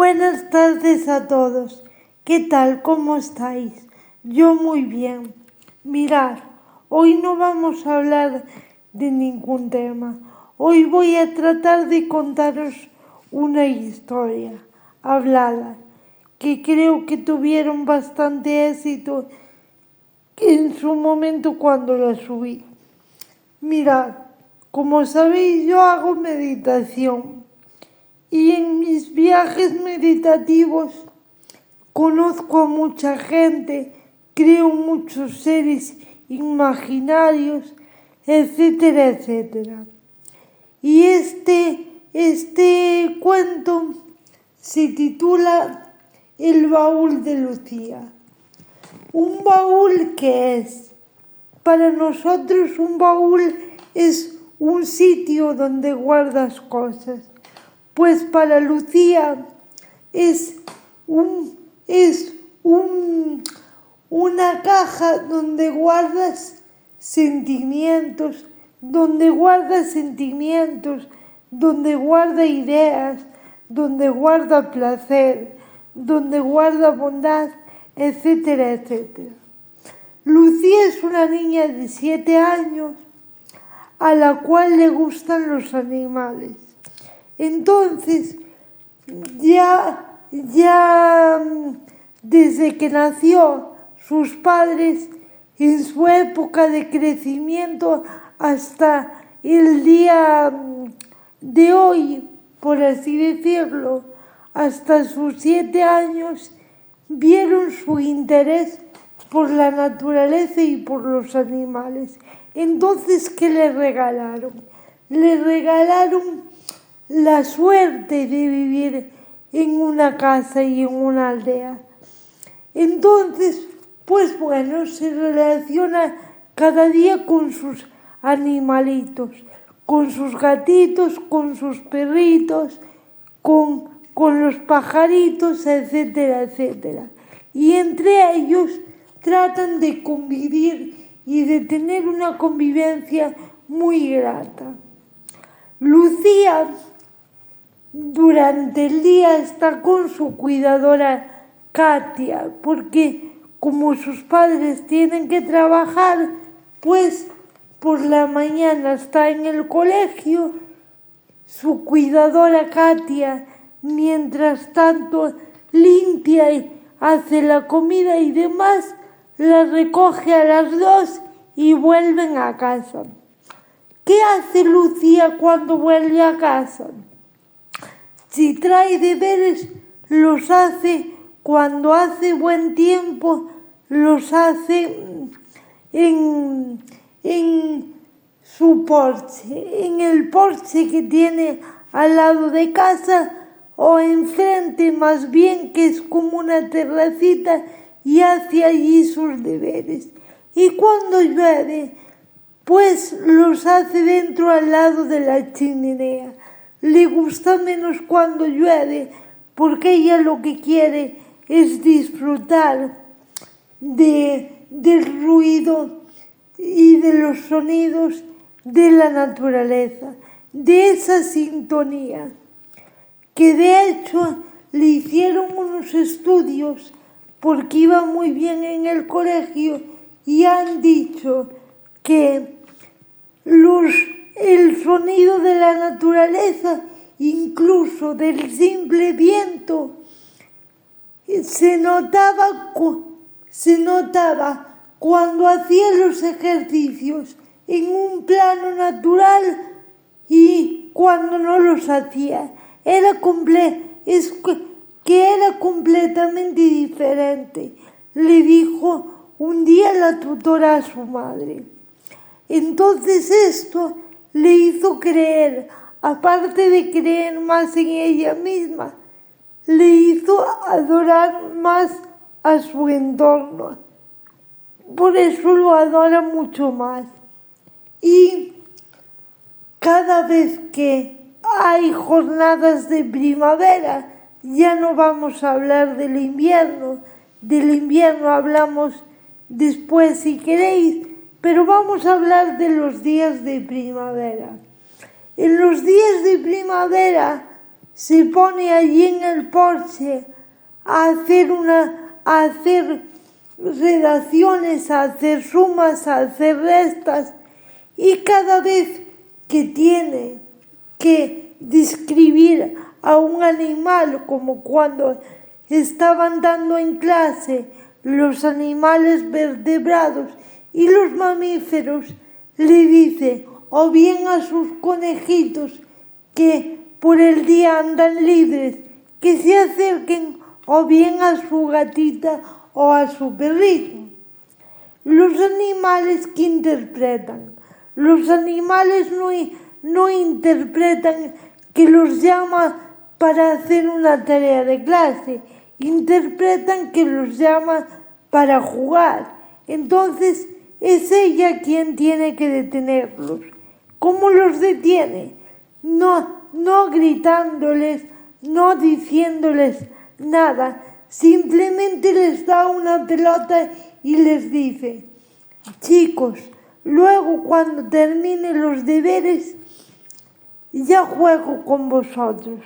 Buenas tardes a todos. ¿Qué tal? ¿Cómo estáis? Yo muy bien. Mirad, hoy no vamos a hablar de ningún tema. Hoy voy a tratar de contaros una historia hablada que creo que tuvieron bastante éxito en su momento cuando la subí. Mirad, como sabéis, yo hago meditación. Y en mis viajes meditativos conozco a mucha gente, creo muchos seres imaginarios, etcétera, etcétera. Y este cuento se titula El baúl de Lucía. ¿Un baúl qué es? Para nosotros un baúl es un sitio donde guardas cosas. Pues para Lucía es una caja donde guardas sentimientos, donde guarda ideas, donde guarda placer, donde guarda bondad, etcétera, etcétera. Lucía es una niña de 7 años a la cual le gustan los animales. Entonces, ya desde que nació, sus padres, en su época de crecimiento hasta el día de hoy, por así decirlo, hasta sus 7 años, vieron su interés por la naturaleza y por los animales. Entonces, ¿qué le regalaron? Le regalaron la suerte de vivir en una casa y en una aldea. Entonces, pues bueno, se relaciona cada día con sus animalitos, con sus gatitos, con sus perritos, con los pajaritos, etcétera, etcétera. Y entre ellos tratan de convivir y de tener una convivencia muy grata. Lucía durante el día está con su cuidadora Katia, porque como sus padres tienen que trabajar, pues por la mañana está en el colegio. Su cuidadora Katia, mientras tanto, limpia y hace la comida y demás, la recoge a las 2 y vuelven a casa. ¿Qué hace Lucía cuando vuelve a casa? Si trae deberes, los hace cuando hace buen tiempo, los hace en su porche, en el porche que tiene al lado de casa o enfrente más bien, que es como una terracita, y hace allí sus deberes. Y cuando llueve, pues los hace dentro al lado de la chimenea. Le gusta menos cuando llueve porque ella lo que quiere es disfrutar del ruido y de los sonidos de la naturaleza, de esa sintonía, que de hecho le hicieron unos estudios porque iba muy bien en el colegio y han dicho que el sonido de la naturaleza, incluso del simple viento, se notaba cuando hacía los ejercicios en un plano natural y cuando no los hacía. Era completamente diferente, le dijo un día la tutora a su madre. Entonces esto le hizo creer, aparte de creer más en ella misma, le hizo adorar más a su entorno. Por eso lo adora mucho más. Y cada vez que hay jornadas de primavera, ya no vamos a hablar del invierno hablamos después si queréis, pero vamos a hablar de los días de primavera. En los días de primavera se pone allí en el porche a hacer redacciones, a hacer sumas, a hacer restas, y cada vez que tiene que describir a un animal, como cuando estaban dando en clase los animales vertebrados y los mamíferos, le dice o bien a sus conejitos que por el día andan libres, que se acerquen, o bien a su gatita o a su perrito. Los animales que interpretan. Los animales no interpretan que los llama para hacer una tarea de clase, interpretan que los llama para jugar. Entonces es ella quien tiene que detenerlos. ¿Cómo los detiene? No gritándoles, no diciéndoles nada, simplemente les da una pelota y les dice: chicos, luego cuando termine los deberes ya juego con vosotros.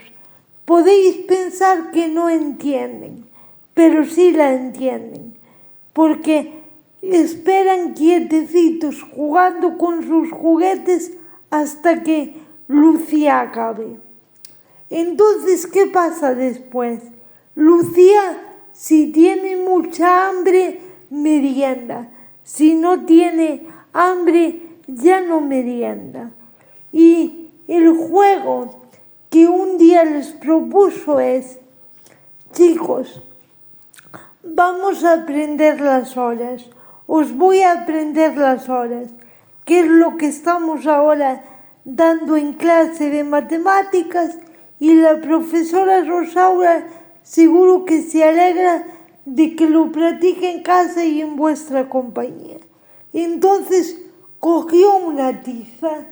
Podéis pensar que no entienden, pero sí la entienden, porque esperan quietecitos jugando con sus juguetes hasta que Lucía acabe. Entonces, ¿qué pasa después? Lucía, si tiene mucha hambre, merienda. Si no tiene hambre, ya no merienda. Y el juego que un día les propuso es: chicos, vamos a aprender las horas. Os voy a aprender las horas, que es lo que estamos ahora dando en clase de matemáticas, y la profesora Rosaura seguro que se alegra de que lo practique en casa y en vuestra compañía. Entonces cogió una tiza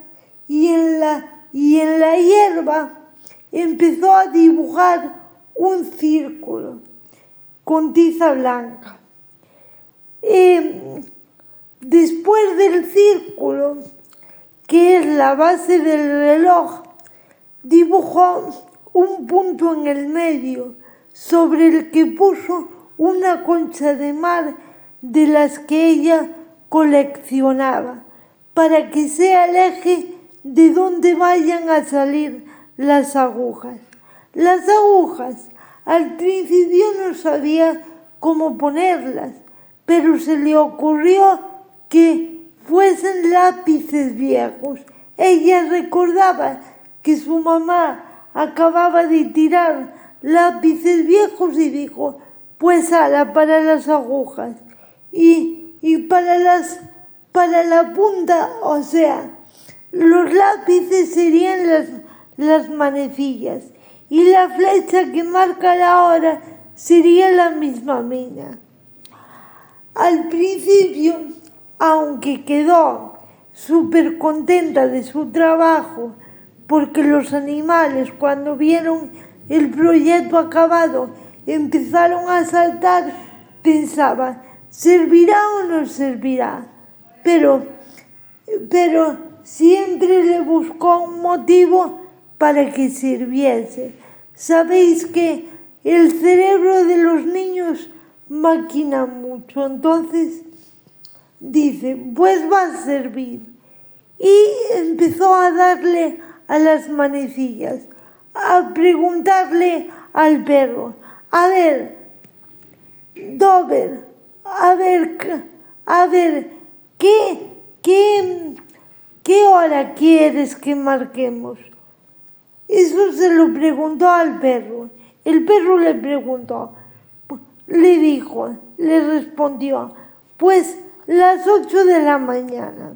y en la hierba empezó a dibujar un círculo con tiza blanca. Después del círculo, que es la base del reloj, dibujó un punto en el medio sobre el que puso una concha de mar de las que ella coleccionaba, para que sea el eje de donde vayan a salir las agujas. Las agujas al principio no sabía cómo ponerlas, pero se le ocurrió que fuesen lápices viejos. Ella recordaba que su mamá acababa de tirar lápices viejos y dijo: pues ala, para las agujas y para la punta, o sea, los lápices serían las manecillas, y la flecha que marca la hora sería la misma mina. Al principio, aunque quedó súper contenta de su trabajo, porque los animales, cuando vieron el proyecto acabado, empezaron a saltar, pensaba: ¿servirá o no servirá? Pero siempre le buscó un motivo para que sirviese. Sabéis que el cerebro de los niños maquina mucho, entonces dice: pues va a servir. Y empezó a darle a las manecillas, a preguntarle al perro: a ver, Dover, a ver, ¿qué hora quieres que marquemos? Eso se lo preguntó al perro. El perro le respondió: pues las 8 de la mañana,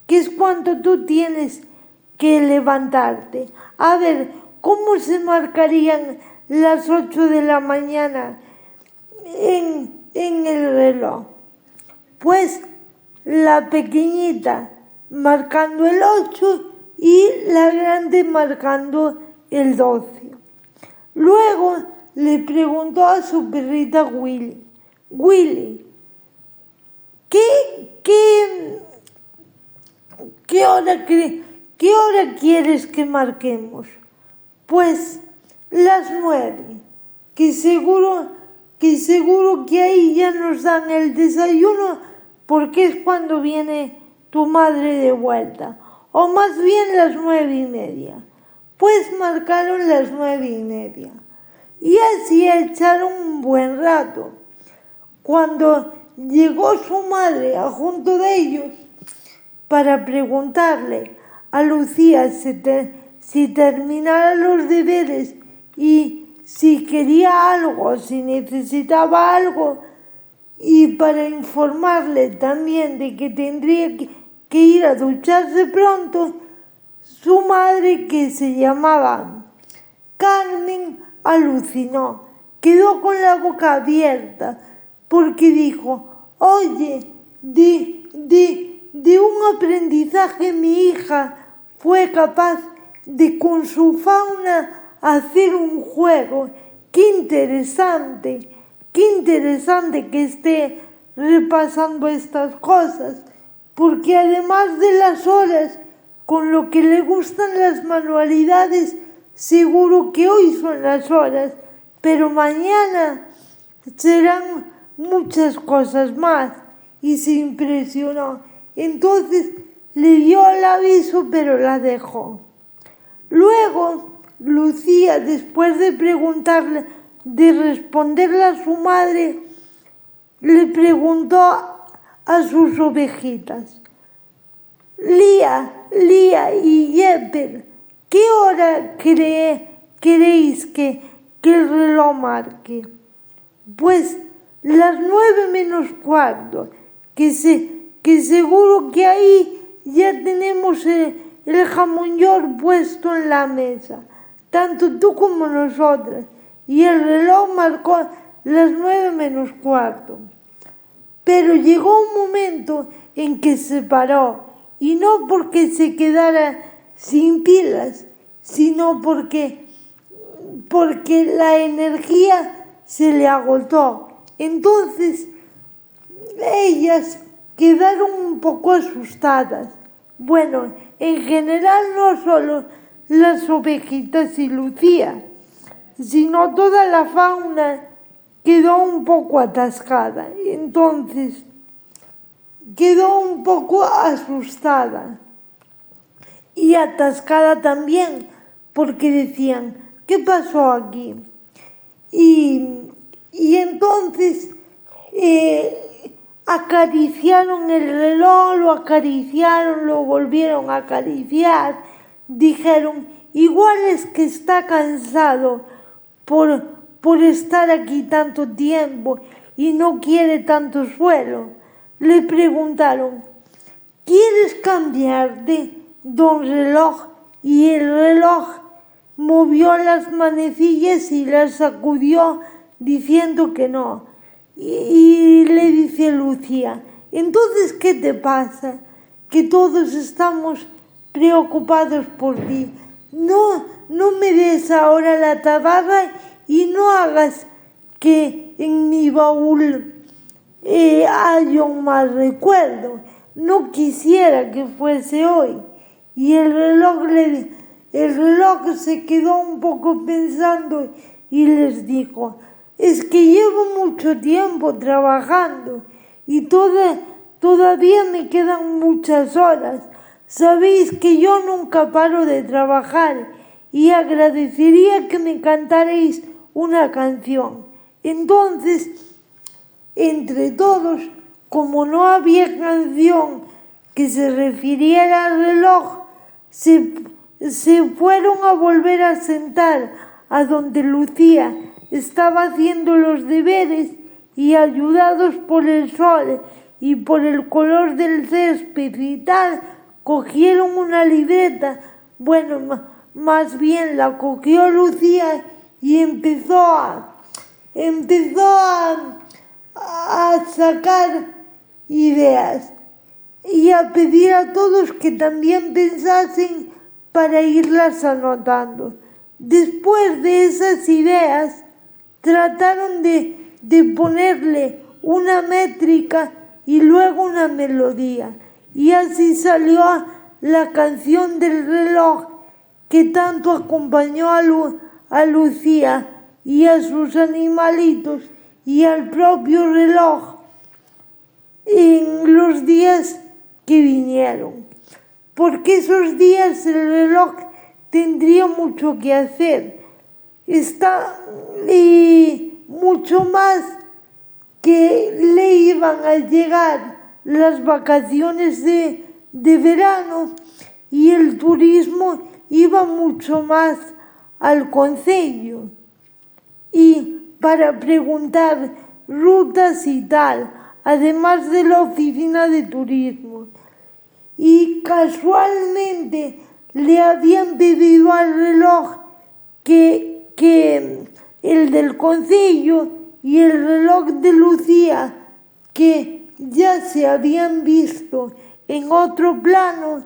que es cuando tú tienes que levantarte. A ver, ¿cómo se marcarían las 8 de la mañana en el reloj? Pues la pequeñita marcando el 8 y la grande marcando el 12. Luego le preguntó a su perrita Willy: Willy, ¿qué hora quieres que marquemos? Pues las 9, que seguro que ahí ya nos dan el desayuno porque es cuando viene tu madre de vuelta, o más bien las 9:30. Pues marcaron las 9:30 y así echaron un buen rato. Cuando llegó su madre a junto de ellos para preguntarle a Lucía si terminara los deberes y si quería algo, si necesitaba algo, y para informarle también de que tendría que ir a ducharse pronto, su madre, que se llamaba Carmen, alucinó, quedó con la boca abierta, porque dijo: oye, de un aprendizaje mi hija fue capaz de con su fauna hacer un juego. Qué interesante que esté repasando estas cosas, porque además de las horas, con lo que le gustan las manualidades, seguro que hoy son las horas, pero mañana serán muchas cosas más. Y se impresionó. Entonces le dio el aviso, pero la dejó. Luego, Lucía, después de responderle a su madre, le preguntó a sus ovejitas: Lía y Yepper, ¿qué hora queréis que el reloj marque? Pues las 9:15, que seguro que ahí ya tenemos el jamón york puesto en la mesa, tanto tú como nosotras. Y el reloj marcó las 9:15. Pero llegó un momento en que se paró, y no porque se quedara sin pilas, sino porque la energía se le agotó. Entonces ellas quedaron un poco asustadas. Bueno, en general no solo las ovejitas y Lucía, sino toda la fauna quedó un poco atascada. Entonces quedó un poco asustada y atascada también, porque decían: ¿qué pasó aquí? Y entonces acariciaron el reloj, lo acariciaron, lo volvieron a acariciar, dijeron: igual es que está cansado por estar aquí tanto tiempo y no quiere tanto suelo. Le preguntaron: ¿quieres cambiarte, don reloj? Y el reloj movió las manecillas y las sacudió diciendo que no. Y le dice Lucía: entonces, ¿qué te pasa? Que todos estamos preocupados por ti. No me des ahora la tabarra y no hagas que en mi baúl haya un mal recuerdo. No quisiera que fuese hoy. Y el reloj se quedó un poco pensando y les dijo: es que llevo mucho tiempo trabajando y todavía me quedan muchas horas. Sabéis que yo nunca paro de trabajar y agradecería que me cantaréis una canción. Entonces, entre todos, como no había canción que se refiriera al reloj, se fueron a volver a sentar a donde Lucía estaba haciendo los deberes, y ayudados por el sol y por el color del césped y tal, cogieron una libreta. Bueno, más bien la cogió Lucía y empezó a sacar ideas y a pedir a todos que también pensasen para irlas anotando. Después de esas ideas, trataron de ponerle una métrica y luego una melodía, y así salió la canción del reloj que tanto acompañó a Lucía y a sus animalitos y al propio reloj en los días que vinieron, porque esos días el reloj tendría mucho que hacer, y mucho más que le iban a llegar las vacaciones de verano y el turismo iba mucho más al concello y para preguntar rutas y tal, además de la oficina de turismo. Y casualmente le habían pedido al reloj que el del concello y el reloj de Lucía, que ya se habían visto en otro plano,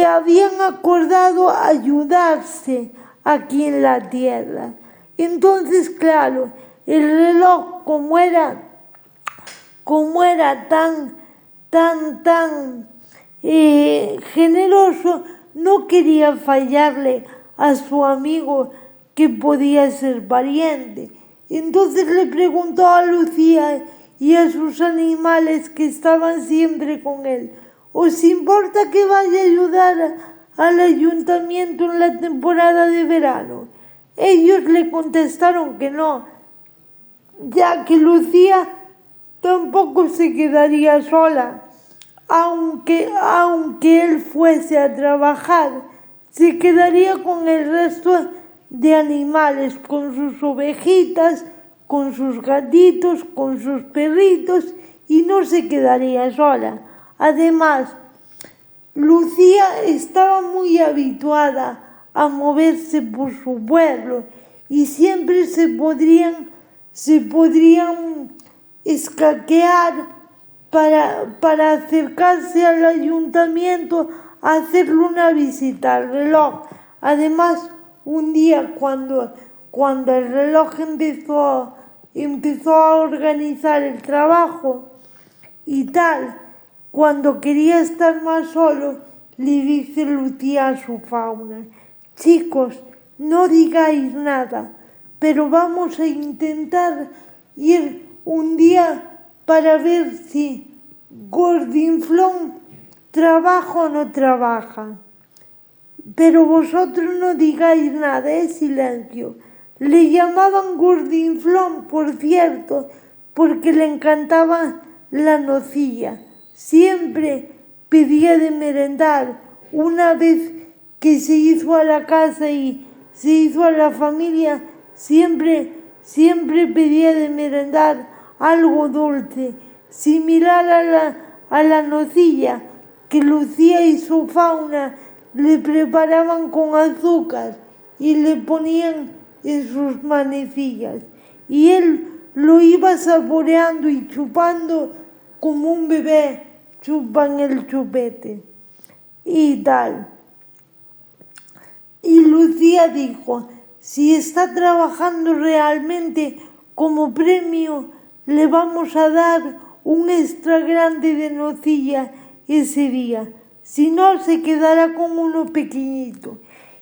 habían acordado ayudarse aquí en la tierra. Entonces, claro, el reloj, como era tan generoso, no quería fallarle a su amigo que podía ser pariente. Entonces le preguntó a Lucía y a sus animales que estaban siempre con él: ¿os importa que vaya a ayudar al ayuntamiento en la temporada de verano? Ellos le contestaron que no, ya que Lucía tampoco se quedaría sola, aunque él fuese a trabajar, se quedaría con el resto de animales, con sus ovejitas, con sus gatitos, con sus perritos, y no se quedaría sola. Además, Lucía estaba muy habituada a moverse por su pueblo y siempre se podrían escaquear para acercarse al ayuntamiento a hacerle una visita al reloj. Además, un día cuando el reloj empezó a organizar el trabajo y tal, cuando quería estar más solo, le dice Lucía a su fauna: chicos, no digáis nada, pero vamos a intentar ir un día para ver si Gordinflón trabaja o no trabaja. Pero vosotros no digáis nada, silencio. Le llamaban Gordinflón, por cierto, porque le encantaba la nocilla. Siempre pedía de merendar. Una vez que se hizo a la casa y se hizo a la familia, siempre pedía de merendar algo dulce, similar a la nocilla que Lucía y su fauna le preparaban con azúcar y le ponían en sus manecillas. Y él lo iba saboreando y chupando como un bebé chupan el chupete y tal. Y Lucía dijo: si está trabajando realmente, como premio le vamos a dar un extra grande de nocilla ese día. Si no, se quedará con uno pequeñito.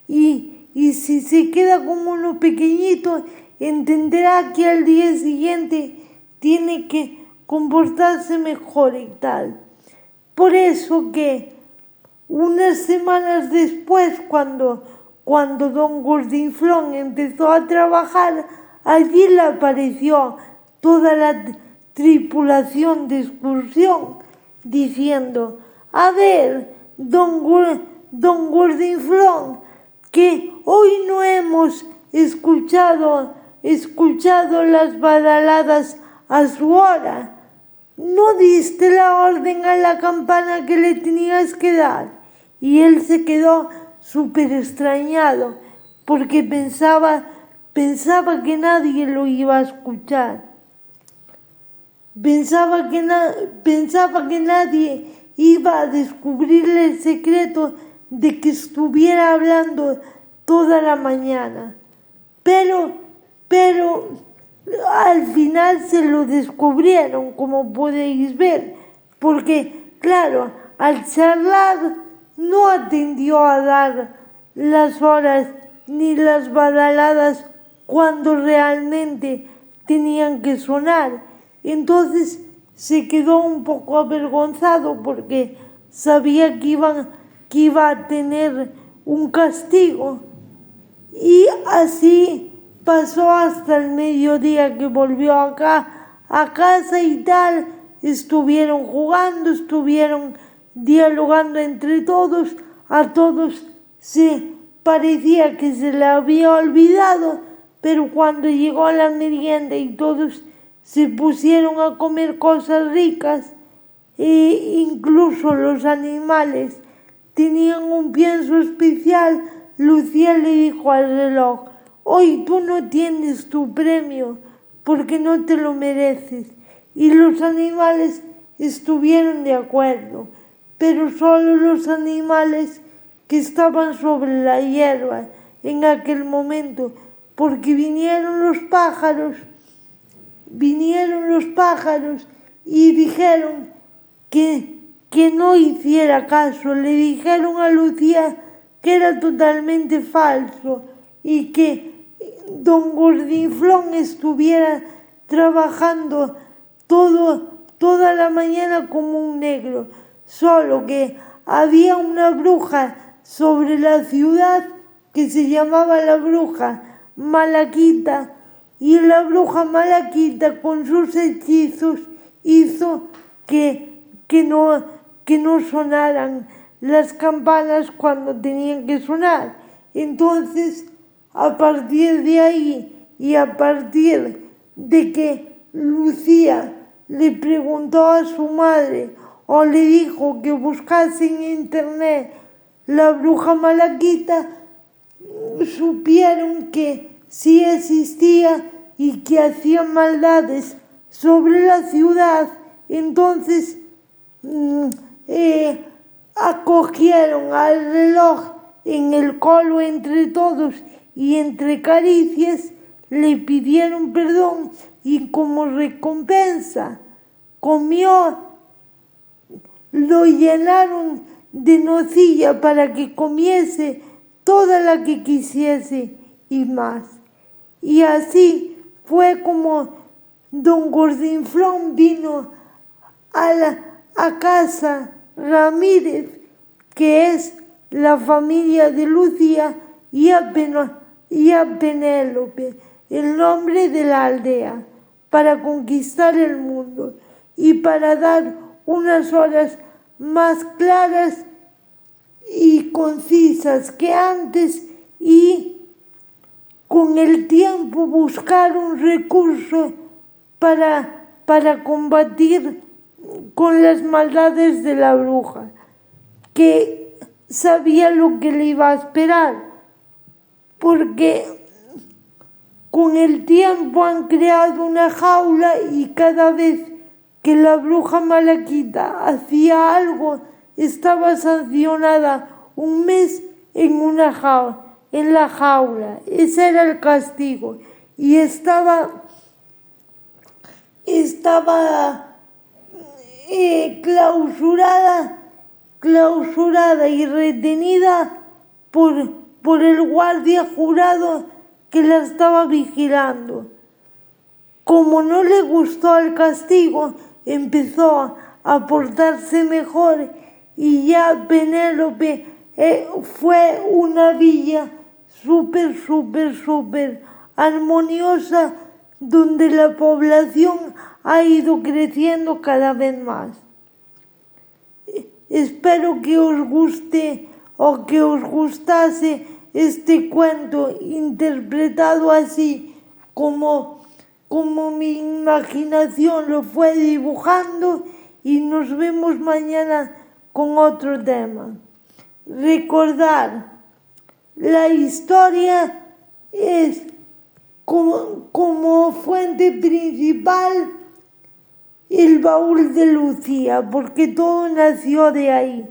Y si se queda con uno pequeñito, entenderá que al día siguiente tiene que comportarse mejor y tal. Por eso que unas semanas después, cuando don Gordinflón empezó a trabajar, allí le apareció toda la tripulación de excursión diciendo: a ver, don Gordinflón, que hoy no hemos escuchado las badaladas a su hora. ¿No diste la orden a la campana que le tenías que dar? Y él se quedó súper extrañado porque pensaba que nadie lo iba a escuchar. Pensaba que nadie iba a descubrirle el secreto de que estuviera hablando toda la mañana. Pero al final se lo descubrieron, como podéis ver, porque, claro, al charlar no atendió a dar las horas ni las badaladas cuando realmente tenían que sonar. Entonces se quedó un poco avergonzado porque sabía que iba a tener un castigo. Y así pasó hasta el mediodía, que volvió acá a casa y tal. Estuvieron jugando, estuvieron dialogando entre todos. A todos se parecía que se le había olvidado, pero cuando llegó la merienda y todos se pusieron a comer cosas ricas, e incluso los animales tenían un pienso especial, Lucía le dijo al reloj: hoy tú no tienes tu premio porque no te lo mereces. Y los animales estuvieron de acuerdo, pero solo los animales que estaban sobre la hierba en aquel momento, porque vinieron los pájaros y dijeron que no hiciera caso. Le dijeron a Lucía que era totalmente falso y que don Gordinflón estuviera trabajando toda la mañana como un negro, solo que había una bruja sobre la ciudad que se llamaba la bruja Malaquita, y la bruja Malaquita con sus hechizos hizo que no sonaran las campanas cuando tenían que sonar. Entonces, a partir de ahí y a partir de que Lucía le preguntó a su madre o le dijo que buscase en internet la bruja Malaquita, supieron que sí existía y que hacía maldades sobre la ciudad. Entonces acogieron al reloj en el colo entre todos y entre caricias le pidieron perdón, y como recompensa lo llenaron de nocilla para que comiese toda la que quisiese y más. Y así fue como don Gordinflón vino a casa Ramírez, que es la familia de Lucía, y a Penélope, el nombre de la aldea, para conquistar el mundo y para dar unas horas más claras y concisas que antes, y con el tiempo buscar un recurso para combatir con las maldades de la bruja, que sabía lo que le iba a esperar, porque con el tiempo han creado una jaula y cada vez que la bruja Malaquita hacía algo estaba sancionada un mes en la jaula. Ese era el castigo, y estaba clausurada y retenida por el guardia jurado que la estaba vigilando. Como no le gustó el castigo, empezó a portarse mejor, y ya Penélope fue una villa súper armoniosa, donde la población ha ido creciendo cada vez más. Espero que os guste o que os gustase este cuento interpretado así como mi imaginación lo fue dibujando, y nos vemos mañana con otro tema. Recordar, la historia es como fuente principal el baúl de Lucía, porque todo nació de ahí.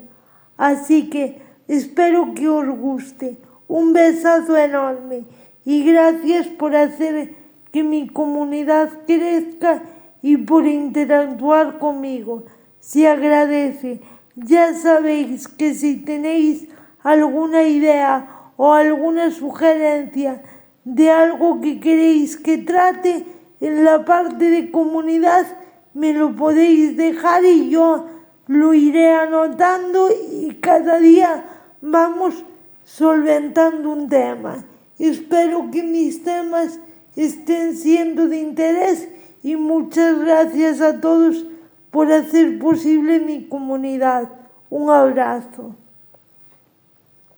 Así que espero que os guste. Un besazo enorme y gracias por hacer que mi comunidad crezca y por interactuar conmigo. Se agradece. Ya sabéis que si tenéis alguna idea o alguna sugerencia de algo que queréis que trate en la parte de comunidad, me lo podéis dejar y yo lo iré anotando y cada día vamos solventando un tema. Espero que mis temas estén siendo de interés y muchas gracias a todos por hacer posible mi comunidad. Un abrazo.